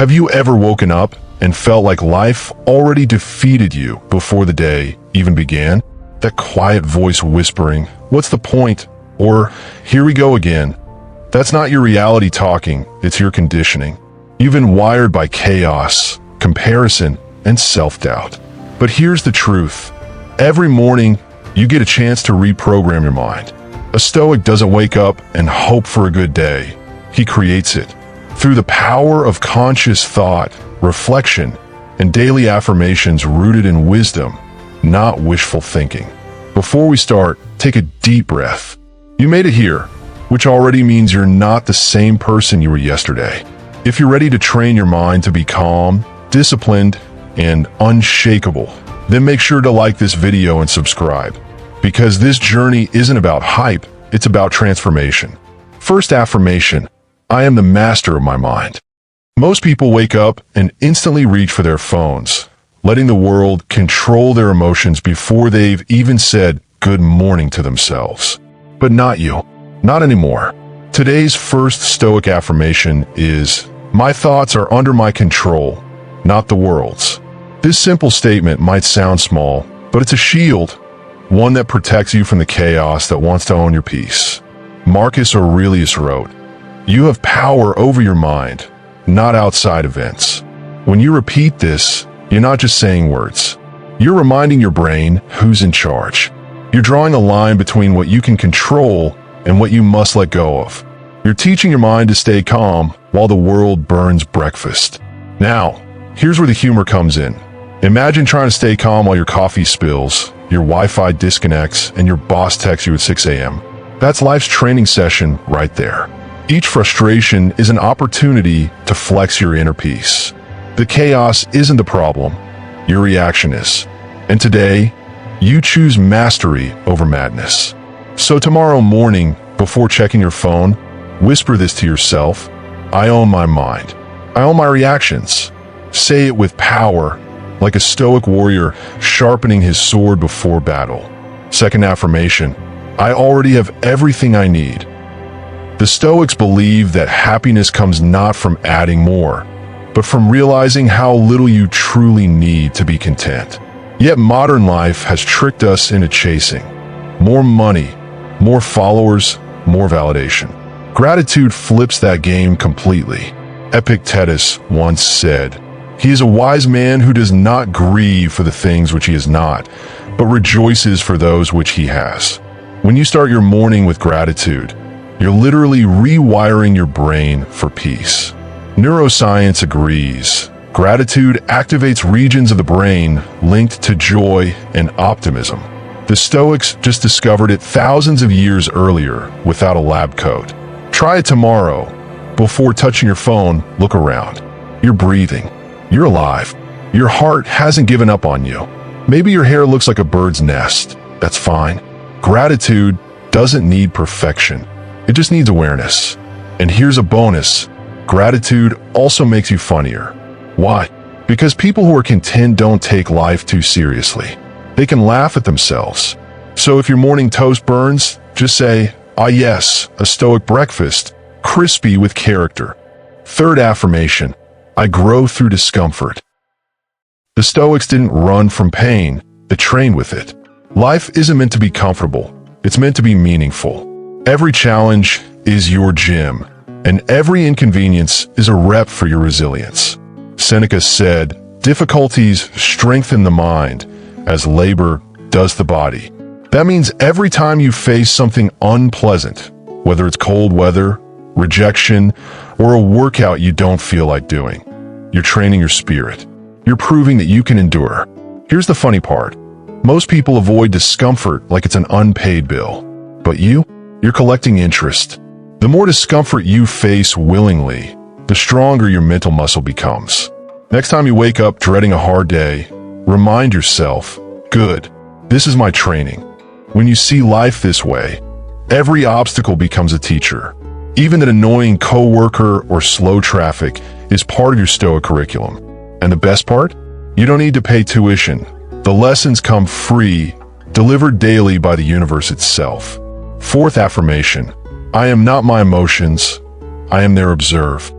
Have you ever woken up and felt like life already defeated you before the day even began? That quiet voice whispering, "What's the point?" Or, "Here we go again." That's not your reality talking, it's your conditioning. You've been wired by chaos, comparison, and self-doubt. But here's the truth. Every morning, you get a chance to reprogram your mind. A Stoic doesn't wake up and hope for a good day. He creates it. Through the power of conscious thought, reflection, and daily affirmations rooted in wisdom, not wishful thinking. Before we start, take a deep breath. You made it here, which already means you're not the same person you were yesterday. If you're ready to train your mind to be calm, disciplined, and unshakable, then make sure to like this video and subscribe. Because this journey isn't about hype, it's about transformation. First affirmation, I am the master of my mind. Most people wake up and instantly reach for their phones, letting the world control their emotions before they've even said good morning to themselves. But not you. Not anymore. Today's first Stoic affirmation is, my thoughts are under my control, not the world's. This simple statement might sound small, but it's a shield, one that protects you from the chaos that wants to own your peace. Marcus Aurelius wrote, "You have power over your mind, not outside events." When you repeat this, you're not just saying words. You're reminding your brain who's in charge. You're drawing a line between what you can control and what you must let go of. You're teaching your mind to stay calm while the world burns breakfast. Now, here's where the humor comes in. Imagine trying to stay calm while your coffee spills, your Wi-Fi disconnects, and your boss texts you at 6 a.m. That's life's training session right there. Each frustration is an opportunity to flex your inner peace. The chaos isn't the problem, your reaction is. And today, you choose mastery over madness. So tomorrow morning, before checking your phone, whisper this to yourself, I own my mind. I own my reactions. Say it with power, like a Stoic warrior sharpening his sword before battle. Second affirmation, I already have everything I need. The Stoics believe that happiness comes not from adding more, but from realizing how little you truly need to be content. Yet modern life has tricked us into chasing more money, more followers, more validation. Gratitude flips that game completely. Epictetus once said, "He is a wise man who does not grieve for the things which he is not, but rejoices for those which he has." When you start your morning with gratitude, you're literally rewiring your brain for peace. Neuroscience agrees. Gratitude activates regions of the brain linked to joy and optimism. The Stoics just discovered it thousands of years earlier without a lab coat. Try it tomorrow. Before touching your phone, look around. You're breathing. You're alive. Your heart hasn't given up on you. Maybe your hair looks like a bird's nest. That's fine. Gratitude doesn't need perfection. It just needs awareness. And here's a bonus. Gratitude also makes you funnier. Why? Because people who are content don't take life too seriously. They can laugh at themselves. So if your morning toast burns, just say, ah yes, a Stoic breakfast, crispy with character. Third affirmation, I grow through discomfort. The Stoics didn't run from pain, they trained with it. Life isn't meant to be comfortable, it's meant to be meaningful. Every challenge is your gym, and every inconvenience is a rep for your resilience. Seneca said, difficulties strengthen the mind, as labor does the body. That means every time you face something unpleasant, whether it's cold weather, rejection, or a workout you don't feel like doing, you're training your spirit. You're proving that you can endure. Here's the funny part. Most people avoid discomfort like it's an unpaid bill. But you're collecting interest. The more discomfort you face willingly, the stronger your mental muscle becomes. Next time you wake up dreading a hard day, remind yourself, good, this is my training. When you see life this way, every obstacle becomes a teacher. Even an annoying coworker or slow traffic is part of your Stoic curriculum. And the best part? You don't need to pay tuition. The lessons come free, delivered daily by the universe itself. Fourth affirmation, I am not my emotions, I am their observe.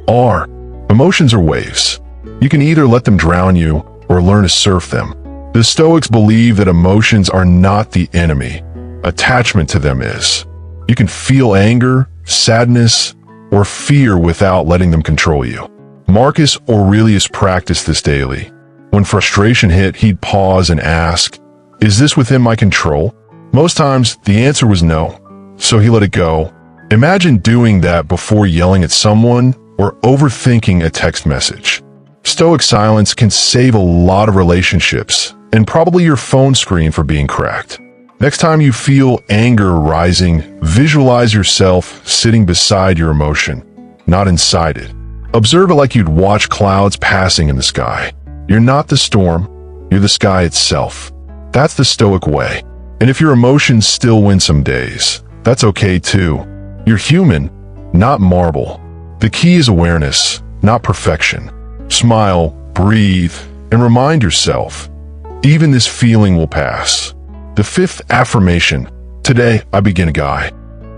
R, Emotions are waves. You can either let them drown you or learn to surf them. The Stoics believe that emotions are not the enemy. Attachment to them is. You can feel anger, sadness, or fear without letting them control you. Marcus Aurelius practiced this daily. When frustration hit, he'd pause and ask, "Is this within my control?" Most times, the answer was no, so he let it go. Imagine doing that before yelling at someone or overthinking a text message. Stoic silence can save a lot of relationships, and probably your phone screen for being cracked. Next time you feel anger rising, visualize yourself sitting beside your emotion, not inside it. Observe it like you'd watch clouds passing in the sky. You're not the storm, you're the sky itself. That's the Stoic way. And if your emotions still win some days, that's okay too. You're human, not marble. The key is awareness, not perfection. Smile, breathe, and remind yourself, even this feeling will pass. The fifth affirmation, today I begin a guy.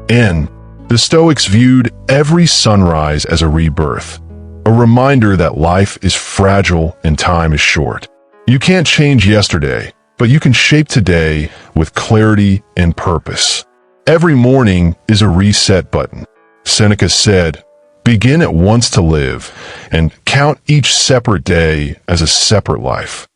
N. The Stoics viewed every sunrise as a rebirth, a reminder that life is fragile and time is short. You can't change yesterday, but you can shape today with clarity and purpose. Every morning is a reset button. Seneca said, "Begin at once to live, and count each separate day as a separate life."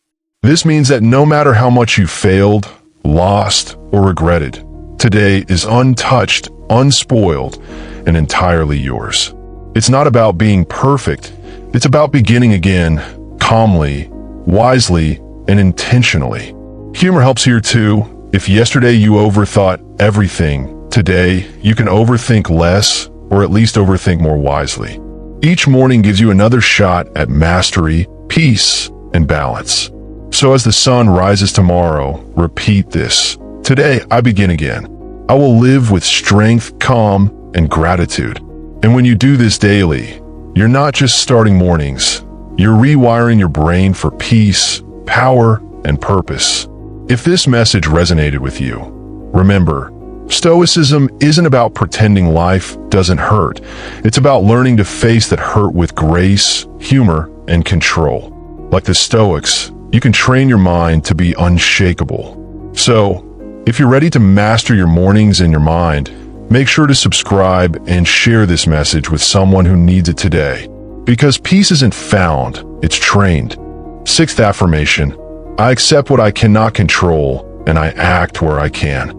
This means that no matter how much you failed, lost, or regretted, today is untouched, unspoiled, and entirely yours. It's not about being perfect. It's about beginning again, calmly, wisely, and intentionally. Humor helps here too. If yesterday you overthought everything, today you can overthink less, or at least overthink more wisely. Each morning gives you another shot at mastery, peace, and balance. So as the sun rises tomorrow, repeat this. Today, I begin again. I will live with strength, calm, and gratitude. And when you do this daily, you're not just starting mornings, you're rewiring your brain for peace, power, and purpose. If this message resonated with you, remember, Stoicism isn't about pretending life doesn't hurt. It's about learning to face that hurt with grace, humor, and control. Like the Stoics, you can train your mind to be unshakable. So, if you're ready to master your mornings and your mind, make sure to subscribe and share this message with someone who needs it today. Because peace isn't found, it's trained. Sixth affirmation, I accept what I cannot control, and I act where I can.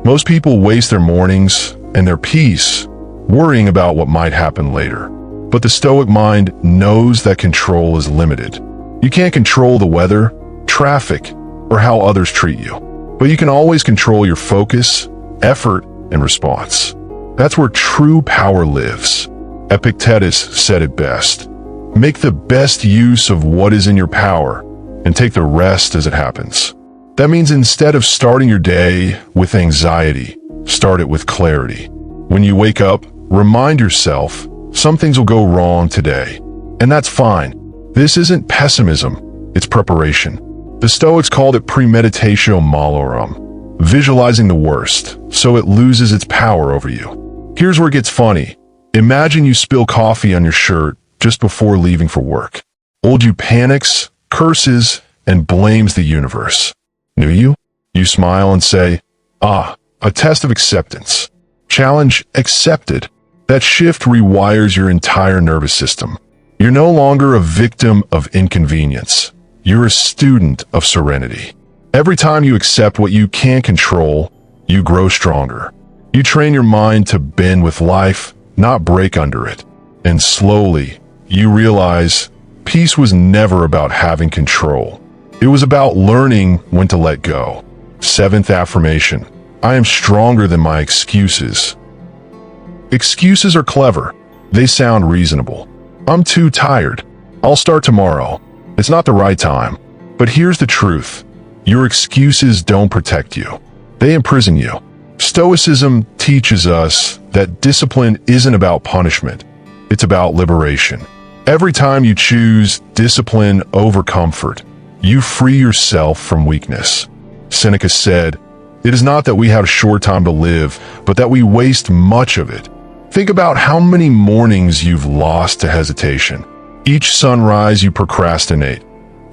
Most people waste their mornings and their peace worrying about what might happen later. But the Stoic mind knows that control is limited. You can't control the weather, traffic, or how others treat you. But you can always control your focus, effort, and response. That's where true power lives. Epictetus said it best. Make the best use of what is in your power and take the rest as it happens. That means instead of starting your day with anxiety, start it with clarity. When you wake up, remind yourself some things will go wrong today. And that's fine. This isn't pessimism, it's preparation. The Stoics called it premeditatio malorum, visualizing the worst, so it loses its power over you. Here's where it gets funny. Imagine you spill coffee on your shirt just before leaving for work. Old you panics, curses, and blames the universe. New you? You smile and say, a test of acceptance. Challenge accepted. That shift rewires your entire nervous system. You're no longer a victim of inconvenience. You're a student of serenity. Every time you accept what you can't control, you grow stronger. You train your mind to bend with life, not break under it. And slowly, you realize peace was never about having control. It was about learning when to let go. Seventh affirmation, I am stronger than my excuses. Excuses are clever. They sound reasonable. I'm too tired. I'll start tomorrow. It's not the right time. But here's the truth. Your excuses don't protect you. They imprison you. Stoicism teaches us that discipline isn't about punishment. It's about liberation. Every time you choose discipline over comfort, you free yourself from weakness. Seneca said, "It is not that we have a short time to live, but that we waste much of it." Think about how many mornings you've lost to hesitation. Each sunrise you procrastinate.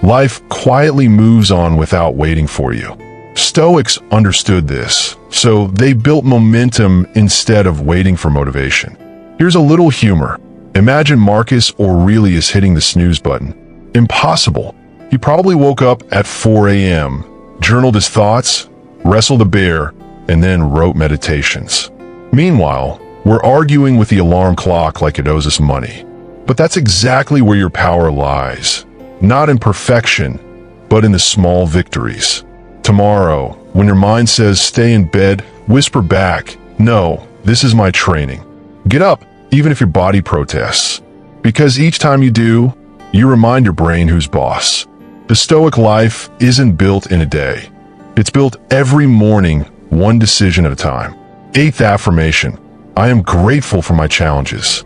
Life quietly moves on without waiting for you. Stoics understood this, so they built momentum instead of waiting for motivation. Here's a little humor. Imagine Marcus Aurelius hitting the snooze button. Impossible. He probably woke up at 4 a.m., journaled his thoughts, wrestled a bear, and then wrote meditations. Meanwhile, we're arguing with the alarm clock like it owes us money. But that's exactly where your power lies. Not in perfection, but in the small victories. Tomorrow, when your mind says stay in bed, whisper back, no, this is my training. Get up, even if your body protests. Because each time you do, you remind your brain who's boss. The Stoic life isn't built in a day. It's built every morning, one decision at a time. 8th affirmation, I am grateful for my challenges.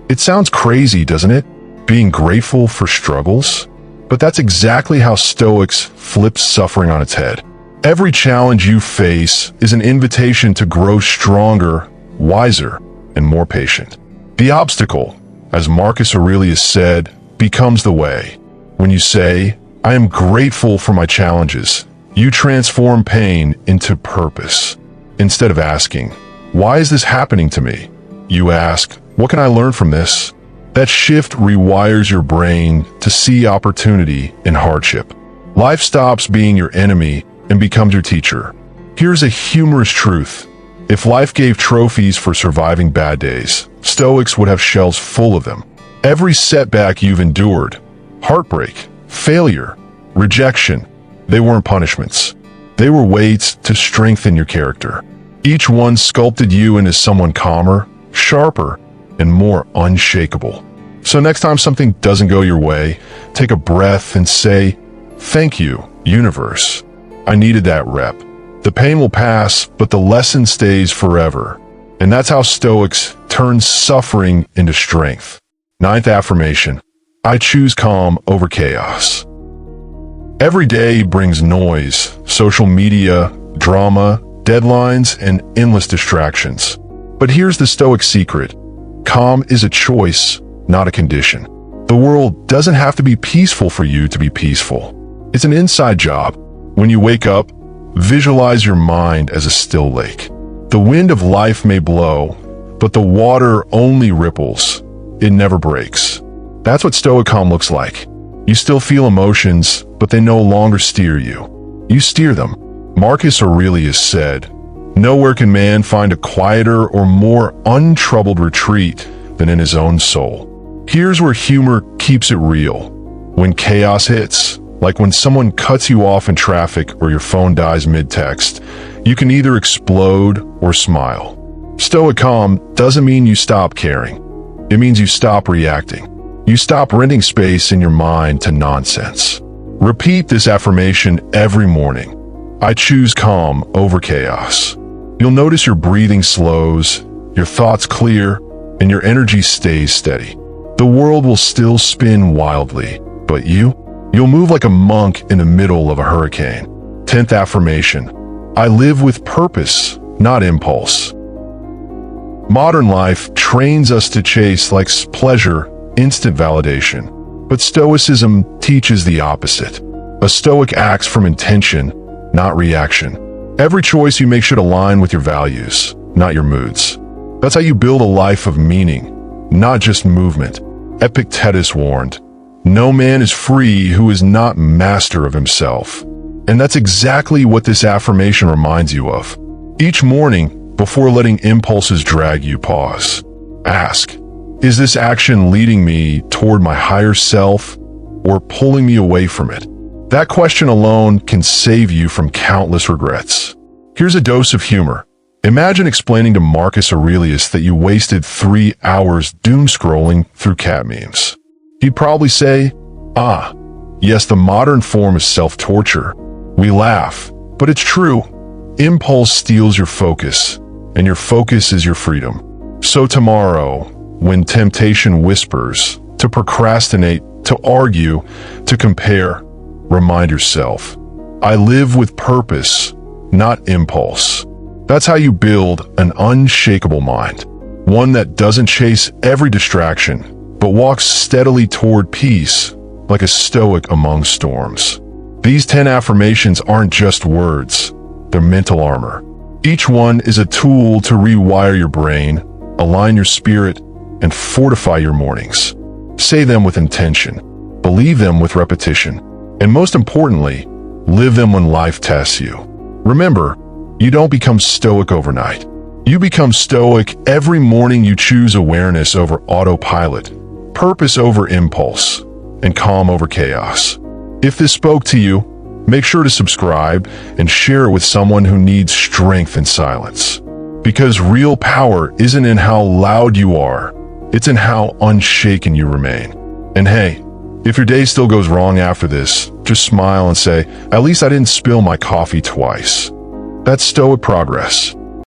It sounds crazy, doesn't it? Being grateful for struggles? But that's exactly how Stoics flip suffering on its head. Every challenge you face is an invitation to grow stronger, wiser, and more patient. The obstacle, as Marcus Aurelius said, becomes the way. When you say, I am grateful for my challenges, you transform pain into purpose. Instead of asking, why is this happening to me? You ask, what can I learn from this? That shift rewires your brain to see opportunity in hardship. Life stops being your enemy and becomes your teacher. Here's a humorous truth. If life gave trophies for surviving bad days, Stoics would have shelves full of them. Every setback you've endured, heartbreak, failure, rejection, they weren't punishments. They were weights to strengthen your character. Each one sculpted you into someone calmer, sharper, and more unshakable. So next time something doesn't go your way, take a breath and say, thank you, universe. I needed that rep. The pain will pass, but the lesson stays forever. And that's how Stoics turn suffering into strength. 9th affirmation, I choose calm over chaos. Every day brings noise, social media, drama, deadlines, and endless distractions. But here's the Stoic secret. Calm is a choice, not a condition. The world doesn't have to be peaceful for you to be peaceful. It's an inside job. When you wake up, visualize your mind as a still lake. The wind of life may blow, but the water only ripples. It never breaks. That's what Stoic calm looks like. You still feel emotions, but they no longer steer you. You steer them. Marcus Aurelius said, nowhere can man find a quieter or more untroubled retreat than in his own soul. Here's where humor keeps it real. When chaos hits, like when someone cuts you off in traffic or your phone dies mid-text, you can either explode or smile. Stoic calm doesn't mean you stop caring. It means you stop reacting. You stop renting space in your mind to nonsense. Repeat this affirmation every morning. I choose calm over chaos. You'll notice your breathing slows, your thoughts clear, and your energy stays steady. The world will still spin wildly, but you'll move like a monk in the middle of a hurricane. 10th affirmation, I live with purpose, not impulse. Modern life trains us to chase like pleasure, instant validation. But Stoicism teaches the opposite. A Stoic acts from intention, not reaction. Every choice you make should align with your values, not your moods. That's how you build a life of meaning, not just movement. Epictetus warned, no man is free who is not master of himself. And that's exactly what this affirmation reminds you of. Each morning, before letting impulses drag you, pause. Ask, is this action leading me toward my higher self or pulling me away from it? That question alone can save you from countless regrets. Here's a dose of humor. Imagine explaining to Marcus Aurelius that you wasted 3 hours doom scrolling through cat memes. He'd probably say, yes, the modern form is self-torture. We laugh, but it's true. Impulse steals your focus, and your focus is your freedom. So tomorrow, when temptation whispers, to procrastinate, to argue, to compare, remind yourself, I live with purpose, not impulse. That's how you build an unshakable mind. One that doesn't chase every distraction, but walks steadily toward peace, like a stoic among storms. These 10 affirmations aren't just words, they're mental armor. Each one is a tool to rewire your brain, align your spirit, and fortify your mornings. Say them with intention, believe them with repetition, and most importantly, live them when life tests you. Remember, you don't become stoic overnight. You become stoic every morning you choose awareness over autopilot, purpose over impulse, and calm over chaos. If this spoke to you, make sure to subscribe and share it with someone who needs strength in silence. Because real power isn't in how loud you are, it's in how unshaken you remain. And hey, if your day still goes wrong after this, just smile and say, at least I didn't spill my coffee twice. That's stoic progress.